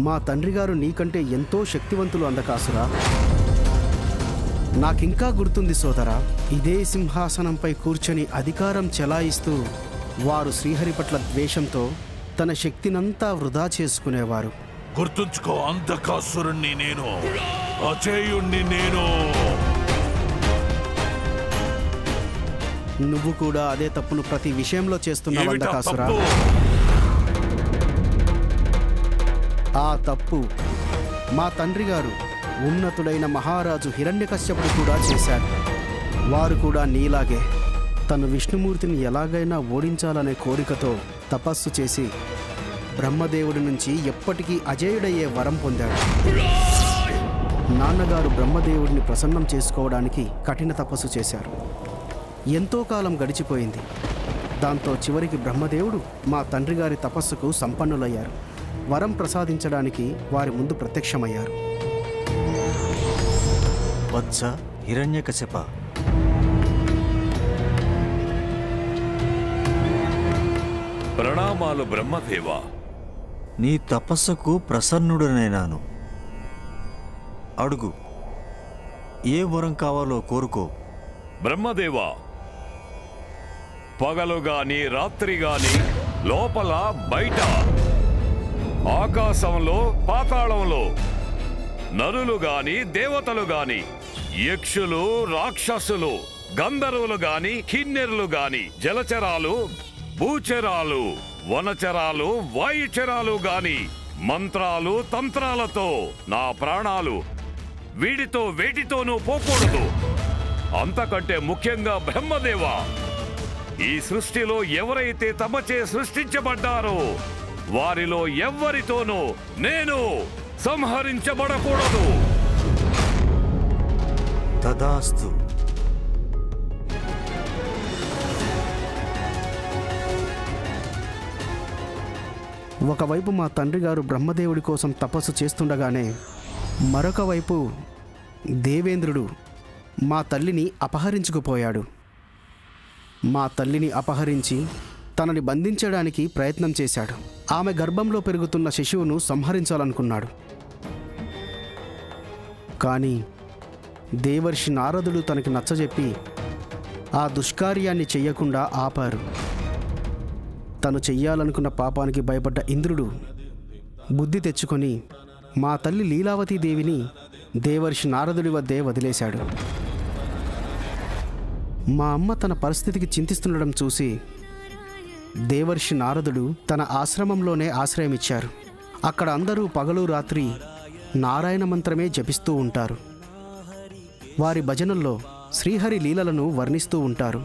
మా తండ్రి గారు నీకంటే ఎంతో శక్తివంతులు అందకాసురా. నాకింకా గుర్తుంది సోదరా, ఇదే సింహాసనంపై కూర్చొని అధికారం చెలాయిస్తూ వారు శ్రీహరి పట్ల ద్వేషంతో తన శక్తినంతా వృధా చేసుకునేవారు. గుర్తుంచుకో, అంధకాసురుణ్ణి నేను, అజేయుణ్ణి నేను. నువ్వు కూడా అదే తప్పును ప్రతి విషయంలో చేస్తున్నావు అంధకాసురా. ఆ తప్పు మా తండ్రి గారు ఉన్నతుడైన మహారాజు హిరణ్యకశ్యపుడు కూడా చేశారు. వారు కూడా నీలాగే తను విష్ణుమూర్తిని ఎలాగైనా ఓడించాలనే కోరికతో తపస్సు చేసి బ్రహ్మదేవుడి నుంచి ఎప్పటికీ అజేయుడయ్యే వరం పొందాడు. నాన్నగారు బ్రహ్మదేవుడిని ప్రసన్నం చేసుకోవడానికి కఠిన తపస్సు చేశారు. ఎంతో కాలం గడిచిపోయింది. దాంతో చివరికి బ్రహ్మదేవుడు మా తండ్రి గారి తపస్సుకు సంపన్నులయ్యారు. వరం ప్రసాదించడానికి వారి ముందు ప్రత్యక్షమయ్యారు. వత్స హిరణ్యకశిప, ప్రణామాలు బ్రహ్మదేవ. నీ తపస్సుకు ప్రసన్నుడనైనాను. అడుగు, ఏ వరం కావాలో కోరుకో. బ్రహ్మదేవ, పగలు గాని రాత్రి గాని, లోపల బయట, ఆకాశంలో పాతాళంలో, నరులు గాని దేవతలు గాని, యక్షులు రాక్షసులు, గంధర్వులు గాని కిన్నెరులు గాని, జలచరాలు భూచరాలు, వనచరాలు వాయుచరాలు గాని, మంత్రాలు తంత్రాలతో నా ప్రాణాలు వీడితో వేటితోనూ పోకూడదు. అంతకంటే ముఖ్యంగా బ్రహ్మదేవ, ఈ సృష్టిలో ఎవరైతే తమచే సృష్టించబడ్డారో వారిలో ఎవ్వరితోనూ నేను సంహరించబడకూడదు. తదాస్తు. ఒకవైపు మా తండ్రి గారు బ్రహ్మదేవుడి కోసం తపస్సు చేస్తుండగానే మరొక వైపు దేవేంద్రుడు మా తల్లిని అపహరించుకుపోయాడు. మా తల్లిని అపహరించి తనని బంధించడానికి ప్రయత్నం చేశాడు. ఆమె గర్భంలో పెరుగుతున్న శిశువును సంహరించాలనుకున్నాడు. కానీ దేవర్షి నారదుడు తనకి నచ్చజెప్పి ఆ దుష్కార్యాన్ని చెయ్యకుండా ఆపారు. తను చెయ్యాలనుకున్న పాపానికి భయపడ్డ ఇంద్రుడు బుద్ధి తెచ్చుకొని మా తల్లి లీలావతీదేవిని దేవర్షి నారదుడి వద్దే వదిలేశాడు. మా అమ్మ తన పరిస్థితికి చింతిస్తుండడం చూసి దేవర్షి నారదుడు తన ఆశ్రమంలోనే ఆశ్రయమిచ్చారు. అక్కడ అందరూ పగలు రాత్రి నారాయణ మంత్రమే జపిస్తూ ఉంటారు. వారి భజనల్లో శ్రీహరి లీలలను వర్ణిస్తూ ఉంటారు.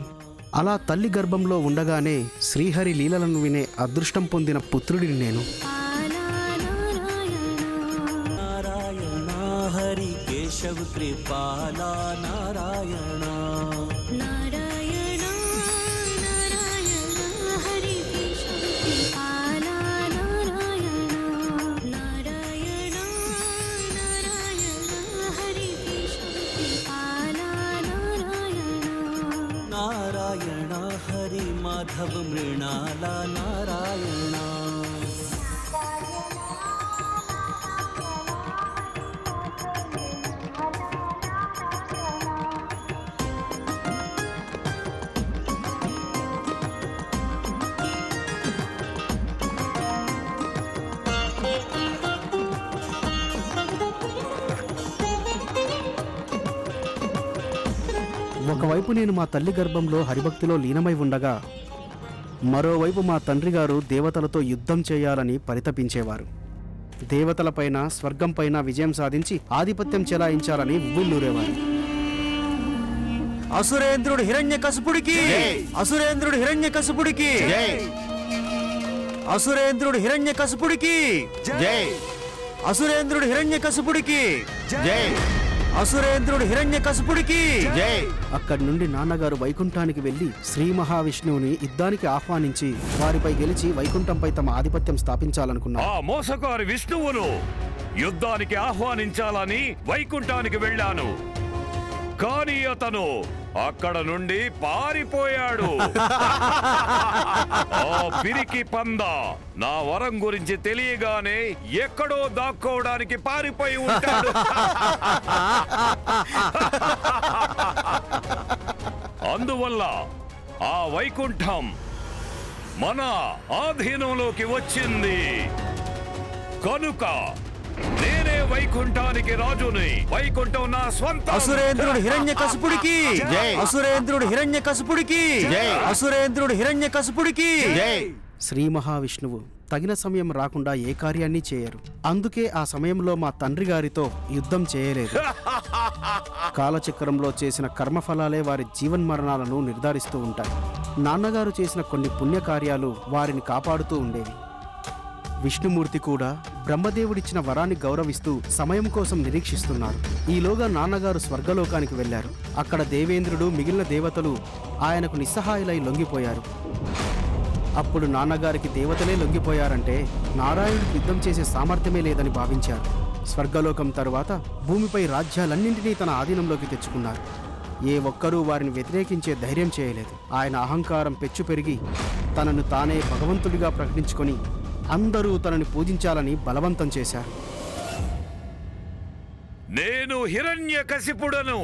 అలా తల్లి గర్భంలో ఉండగానే శ్రీహరి లీలలను వినే అదృష్టం పొందిన పుత్రుడిని నేను. హరి కేశవ కృపాల నారాయణ, నారాయణ నారాయణ హరి కేశవ కృపాల నారాయణ, నారాయణ నారాయణ హరి కేశవ కృపాల నారాయణ, నారాయణ హరి మాధవ మృణాల నారాయణ. ఒకవైపు నేను మా తల్లి గర్భంలో హరిభక్తిలో లీనమై ఉండగా మరోవైపు మా తండ్రి గారు దేవతలతో యుద్ధం చేయాలని పరితపించేవారు. దేవతలపైన స్వర్గంపైన విజయం సాధించి ఆధిపత్యం చెలాయించాలని ఉవ్విళ్ళూరేవారు. అసురేంద్రుడు హిరణ్యకశిపుడికి, అసురేంద్రుడు హిరణ్యకశిపుడికి, అసురేంద్రుడు హిరణ్యకశిపుడికి, అసురేంద్రుడు హిరణ్యకశిపుడికి, అసురేంద్రుడు హిరణ్యకశిపుడికి. అక్కడి నుండి నాన్నగారు వైకుంఠానికి వెళ్లి శ్రీ మహావిష్ణువుని యుద్ధానికి ఆహ్వానించి వారిపై గెలిచి వైకుంఠంపై తమ ఆధిపత్యం స్థాపించాలనుకున్నారు. ఆ మోసకారి విష్ణువును యుద్ధానికి ఆహ్వానించాలని వైకుంఠానికి వెళ్ళాను. కానీ అతను అక్కడ నుండి పారిపోయాడు. ఆ పిరికి పంద నా వరం గురించి తెలియగానే ఎక్కడో దాక్కోవడానికి పారిపోయి ఉంటాడు. అందువల్ల ఆ వైకుంఠం మన ఆధీనంలోకి వచ్చింది. కనుక నేనే వైకుంఠానికి రాజుని. వైకుంఠం నా స్వంత. అసురేంద్రుడు హిరణ్యకశిపుడికి జై. అసురేంద్రుడు హిరణ్యకశిపుడికి జై. అసురేంద్రుడు హిరణ్యకశిపుడికి జై. శ్రీ మహావిష్ణువు తగిన సమయం రాకుండా ఏ కార్యాన్ని చేయరు. అందుకే ఆ సమయంలో మా తండ్రి గారితో యుద్ధం చేయలేదు. కాలచక్రంలో చేసిన కర్మఫలాలే వారి జీవన్మరణాలను నిర్ధారిస్తూ ఉంటాయి. నాన్నగారు చేసిన కొన్ని పుణ్యకార్యాలు వారిని కాపాడుతూ ఉండేవి. విష్ణుమూర్తి కూడా బ్రహ్మదేవుడిచ్చిన వరాన్ని గౌరవిస్తూ సమయం కోసం నిరీక్షిస్తున్నారు. ఈలోగా నాన్నగారు స్వర్గలోకానికి వెళ్లారు. అక్కడ దేవేంద్రుడు మిగిలిన దేవతలు ఆయనకు నిస్సహాయులై లొంగిపోయారు. అప్పుడు నాన్నగారికి దేవతలే లొంగిపోయారంటే నారాయణుడికి యుద్ధం చేసే సామర్థ్యమే లేదని భావించారు. స్వర్గలోకం తరువాత భూమిపై రాజ్యాలన్నింటినీ తన ఆధీనంలోకి తెచ్చుకున్నారు. ఏ ఒక్కరూ వారిని వ్యతిరేకించే ధైర్యం చేయలేదు. ఆయన అహంకారం పెచ్చు పెరిగి తనను తానే భగవంతుడిగా ప్రకటించుకొని అందరూ తనని పూజించాలని బలవంతం చేశారు. నేను హిరణ్యకశిపుడను,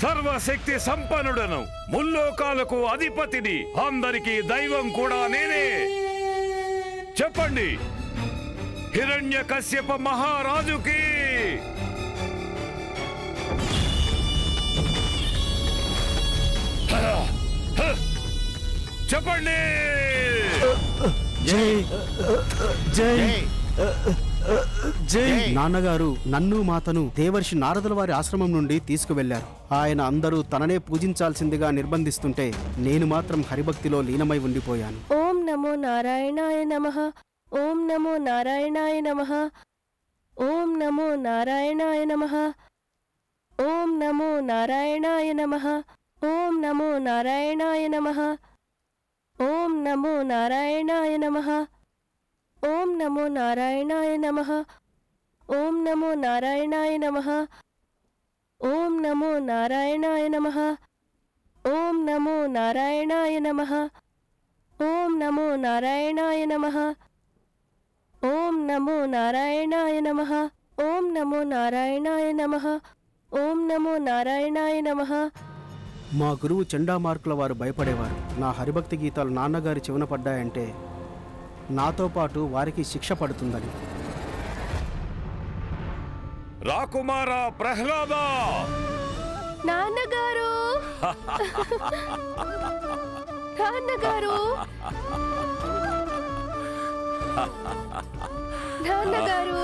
సర్వశక్తి సంపన్నుడను, ముల్లోకాలకు అధిపతిని, అందరికీ దైవం కూడా నేనే. చెప్పండి, హిరణ్యకశ్యప మహారాజుకి. చెప్పండి. జై జై జై. నాన్నగారు నన్ను మాతను దేవర్షి నారదుల వారి ఆశ్రమం నుండి తీసుకువెళ్లారు. ఆయన అందరూ తననే పూజించాల్సిందిగా నిర్బంధిస్తుంటే నేను మాత్రం హరిభక్తిలో లీనమై ఉండిపోయాను. ఓం నమో నారాయణాయ నమః. ఓం నమో నారాయణాయ నమః. ఓం నమో నారాయణాయ నమః. ఓం నమో నారాయణాయ నమః. ఓం నమో నారాయణాయ నమః. ఓం నమో నారాయణాయ నమః. ఓం నమో నారాయణాయ నమః. ఓం నమో నారాయణాయ నమః. ఓం నమో నారాయణాయ నమః. ఓం నమో నారాయణాయ నమః. ఓం నమో నారాయణాయ నమః. ఓం నమో నారాయణాయ నమః. ఓం నమో నారాయణాయ నమః. ఓం నమో నారాయణాయ నమః. మా గురువు చండామార్కుల వారు భయపడేవారు. నా హరిభక్తి గీతాలు నాన్నగారి చెవున పడ్డాయంటే నాతో పాటు వారికి శిక్ష పడుతుందని. రాకుమారా ప్రహ్లాద. నాన్నగారు నాన్నగారు నాన్నగారు.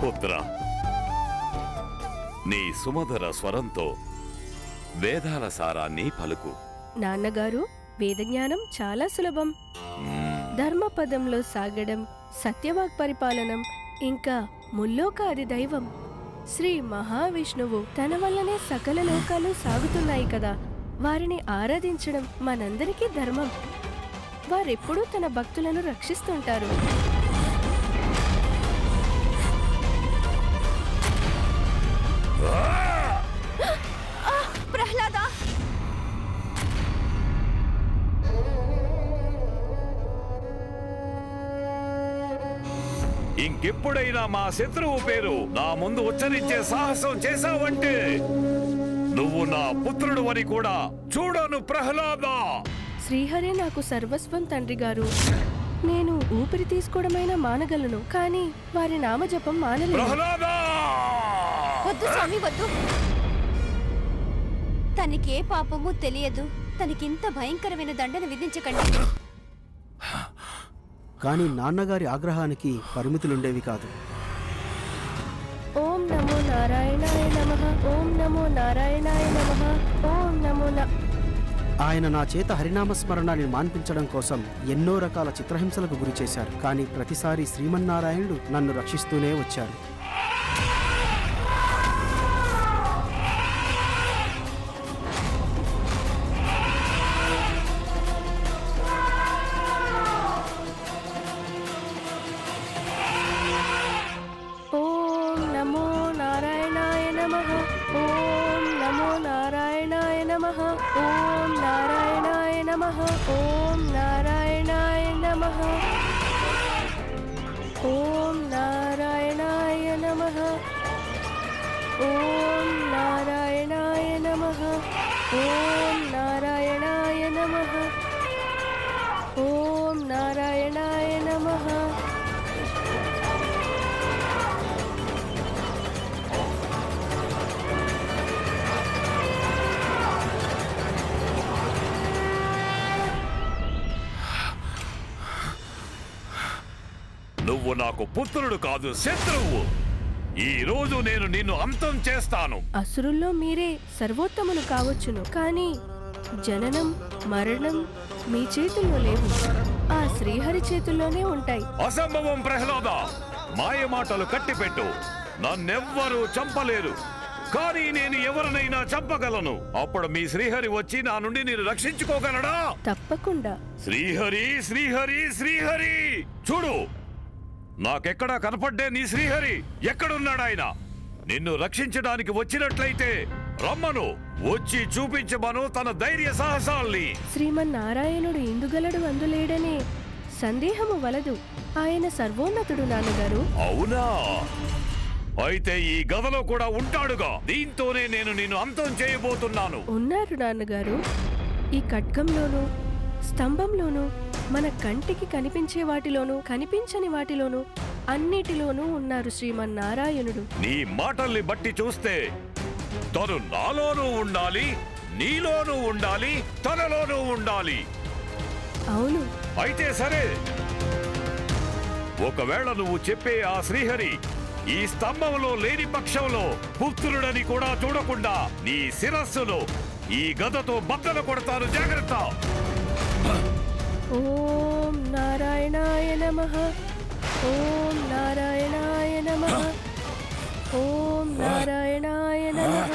పుత్ర, నీ సుమధుర స్వరంతో వేదాల సారాన్ని పలుకు. నాన్నగారు, వేదజ్ఞానం చాలా సులభం. ధర్మపదంలో సాగడం, సత్యవాక్ పరిపాలనం, ఇంకా ముల్లోకాది దైవం శ్రీ మహావిష్ణువు తన వల్లనే సకల లోకాలు సాగుతున్నాయి కదా. వారిని ఆరాధించడం మనందరికీ ధర్మం. వారెప్పుడూ తన భక్తులను రక్షిస్తుంటారు. ప్రహ్లాద, ఇంకెప్పుడైనా మా శత్రువు పేరు నా ముందు ఉచ్చరించే సాహసం చేశావంటే నువ్వు నా పుత్రుడు అని కూడా చూడను ప్రహ్లాద. శ్రీహరే నాకు సర్వస్వం తండ్రి గారు. నేను ఊపిరి తీసుకోవడమైనా మానగలను, కానీ వారి నామజపం మానలేదు. వద్దు స్వామి, వద్దు. తనకే పాపము తెలియదు. తనకింత భయంకరమైన దండన విధించకండి. కానీ నాన్నగారి ఆగ్రహానికి పరిమితులుండేవి కాదు. ఓం నమో నారాయణాయ నమః. ఓం నమో నారాయణాయ నమః. ఓం నమో ఆయన నా చేత హరినామస్మరణాన్ని మాన్పించడం కోసం ఎన్నో రకాల చిత్రహింసలకు గురి చేశారు. కానీ ప్రతిసారి శ్రీమన్నారాయణుడు నన్ను రక్షిస్తూనే వచ్చారు. ఓం నమో నారాయణాయ నమః. ఓం నమో నారాయణాయ నమః. ఓం నారాయణాయ నమః. ఓం నారాయణాయ నమః. ఓం నారాయణాయ నమః. ఓం నారాయణాయ నమః. ఓం నారాయణాయ నమః. ఓం నారాయణాయ నమః. నువ్వు నాకు పుత్రుడు కాదు, శత్రువు. ఈ రోజు నేను నిన్ను అంతం చేస్తాను. అసురుల్లో మీరే సర్వోత్తములు కావచ్చును, కానీ జననం మరణం మీ చేతుల్లో లేవు. ఆ శ్రీహరి చేతుల్లోనే ఉంటాయి. అసంభవం ప్రహ్లాద, మాయ మాటలు కట్టిపెట్టు. నన్నెవ్వరూ చంపలేరు, కానీ నేను ఎవరినైనా చంపగలను. అప్పుడు మీ శ్రీహరి వచ్చి నా నుండి నేను రక్షించుకోగలడా? తప్పకుండా. శ్రీహరి, శ్రీహరి, శ్రీహరి! చూడు, నాకెక్కడా కనపడ్డే నీ శ్రీహరి ఎక్కడున్నాడాయన? నిన్ను రక్షించడానికి వచ్చినట్లయితే రమ్మను, వచ్చి చూపించమను తన ధైర్య సాహసాల్ని. శ్రీమన్నారాయణుడు ఇందుగలడు అందులేడనే సందేహము వలదు. ఆయన సర్వోన్నతుడు నాన్నగారు. అవునా? అయితే ఈ గదలో కూడా ఉంటాడుగా. దీంతోనే నేను నిన్ను అంతం చేయబోతున్నాను. ఉన్నారు నాన్నగారు. ఈ ఖడ్గంలోనూ స్తంభంలోనూ మన కంటికి కనిపించే వాటిలోనూ కనిపించని వాటిలోనూ అన్నిటిలోనూ ఉన్నారు శ్రీమన్నారాయణుడు. నీ మాటల్ని బట్టి చూస్తే తను నాలోనూ ఉండాలి, నీలోనూ ఉండాలి, తనలోనూ ఉండాలి. అవును. అయితే సరే, ఒకవేళ నువ్వు చెప్పే ఆ శ్రీహరి ఈ స్తంభంలో లేని పక్షంలో పుత్రుడని కూడా చూడకుండా నీ శిరస్సులో ఈ గదతో బద్దలు కొడతాను. జాగ్రత్త. ఓం నారాయణాయ నమః. ఓం నారాయణాయ నమః. ఓం నారాయణాయ నమః.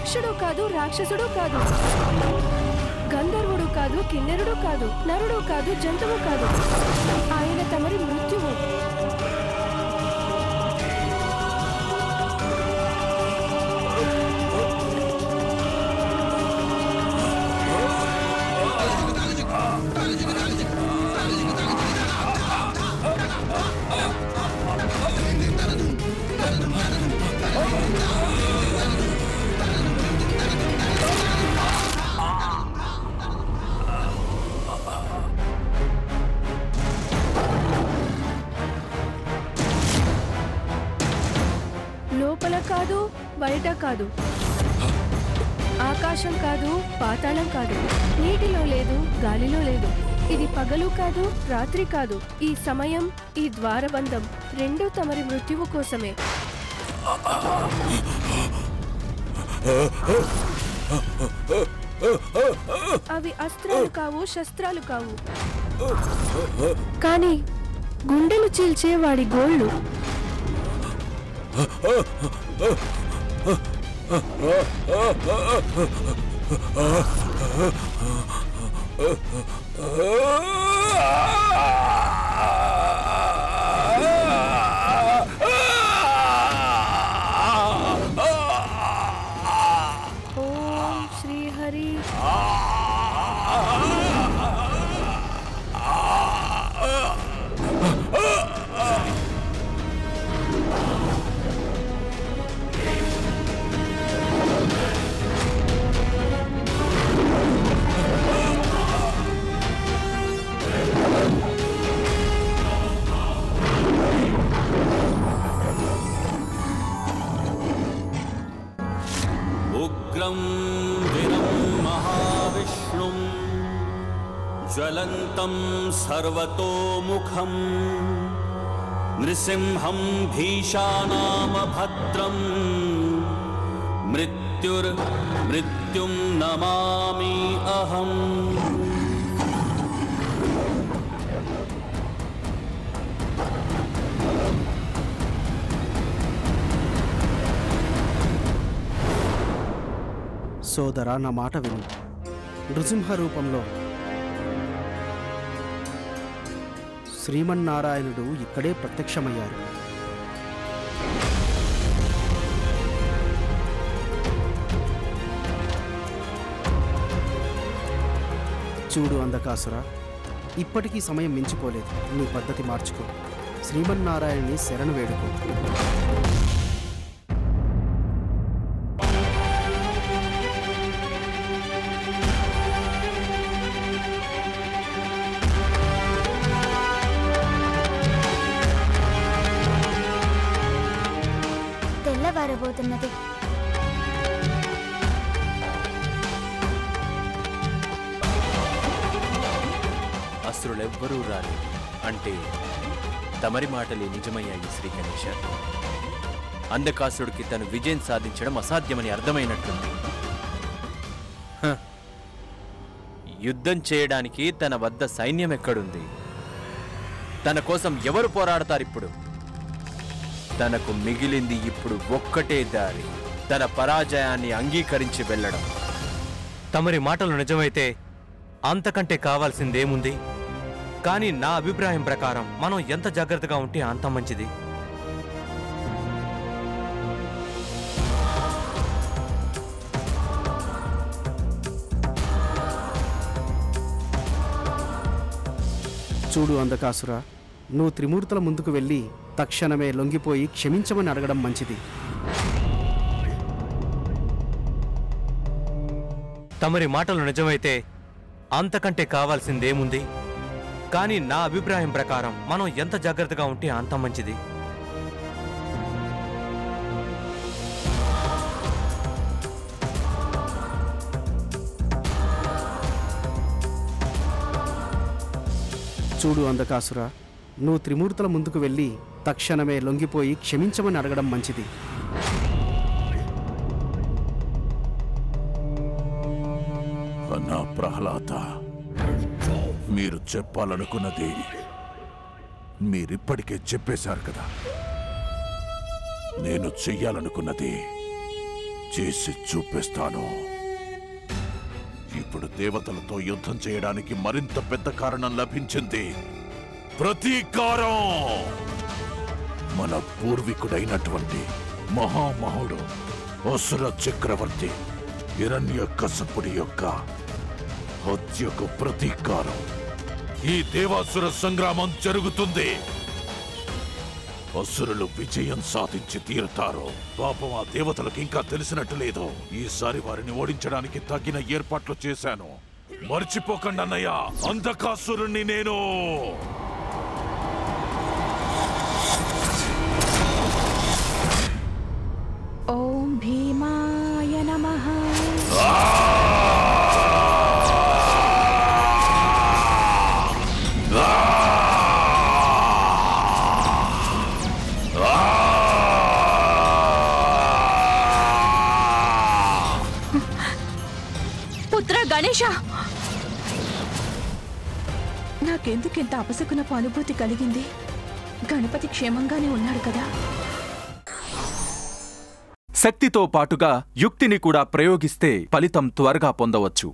యక్షుడు కాదు, రాక్షసుడు కాదు, గంధర్వుడు కాదు, కిన్నెరుడు కాదు, నరుడు కాదు, జంతువు కాదు. ఆయన తమరి మృత్యువు. లోపల కాదు, బయట కాదు, ఆకాశం కాదు, పాతాళం కాదు, నీటిలో లేదు, గాలిలో లేదు. ఇది పగలు కాదు, రాత్రి కాదు. ఈ సమయం, ఈ ద్వారబంధం రెండూ తమరి మృత్యువు కోసమే. అవి అస్త్రాలు కావు, శస్త్రాలు కావు, కానీ గుండెలు చీల్చే వాడి గోళ్ళు. ఓం శ్రీహరి. उग्रं वीरं महाविष्णुं ज्वलन्तं सर्वतोमुखं नृसिंहं भीषानामभद्रं मृत्युं नमामि अहम्. సోదరా, నా మాట విను. నృసింహ రూపంలో శ్రీమన్నారాయణుడు ఇక్కడే ప్రత్యక్షమయ్యారు. చూడు అంధకాసురా, ఇప్పటికీ సమయం మించిపోలేదు. నీ పద్ధతి మార్చుకో. శ్రీమన్నారాయణుని శరణు వేడుకో. తెల్లవారబోతున్నది. అసురులెవ్వరూ రారు అంటే తమరి మాటలే నిజమయ్యాయి శ్రీ గణేశ. అంధకాసురుడికి తను విజయం సాధించడం అసాధ్యమని అర్థమైనట్టుంది. యుద్ధం చేయడానికి తన వద్ద సైన్యం ఎక్కడుంది? తన కోసం ఎవరు పోరాడతారిప్పుడు? తనకు మిగిలింది ఇప్పుడు ఒక్కటే దారి, తన పరాజయాన్ని అంగీకరించి వెళ్ళడం. తమరి మాటలు నిజమైతే అంతకంటే కావాల్సిందేముంది? కానీ నా అభిప్రాయం ప్రకారం మనం ఎంత జాగ్రత్తగా ఉంటే అంత మంచిది. చూడు అంధకాసురా, నువ్వు త్రిమూర్తుల ముందుకు వెళ్ళి తక్షణమే లొంగిపోయి క్షమించమని అడగడం మంచిది. తమరి మాటలు నిజమైతే అంతకంటే కావాల్సిందేముంది? కానీ నా అభిప్రాయం ప్రకారం మనం ఎంత జాగ్రత్తగా ఉంటే అంత మంచిది. చూడు అంధకాసురా, నువ్వు త్రిమూర్తుల ముందుకు వెళ్ళి తక్షణమే లొంగిపోయి క్షమించమని అడగడం మంచిది. అన్నా ప్రహ్లాద, మీరు చెప్పాలనుకున్నది మీరిప్పటికే చెప్పేశారు కదా. నేను చెయ్యాలనుకున్నది చేసి చూపిస్తాను. ఇప్పుడు దేవతలతో యుద్ధం చేయడానికి మరింత పెద్ద కారణం లభించింది. ప్రతీకారం. మన పూర్వీకుడైనటువంటి మహామహుడు అసుర చక్రవర్తి హిరణ్యకశపుడి యొక్క హత్యకు ప్రతీకారం. ఈ దేవాసుర సంగ్రామం జరుగుతుంది. అసురులు విజయం సాధించి తీరుతారు. పాపం ఆ దేవతలకు ఇంకా తెలిసినట్టు లేదు. ఈసారి వారిని ఓడించడానికి తగిన ఏర్పాట్లు చేశాను. మర్చిపోకండి అన్నయ్య, అంధకాసురుణ్ణి నేను. ఓం భీమాయ నమః. పుత్ర గణేశ, నాకెందుకింత అపశకునపు అనుభూతి కలిగింది? గణపతి క్షేమంగానే ఉన్నాడు కదా? శక్తితో పాటుగా యుక్తిని కూడా ప్రయోగిస్తే ఫలితం త్వరగా పొందవచ్చు.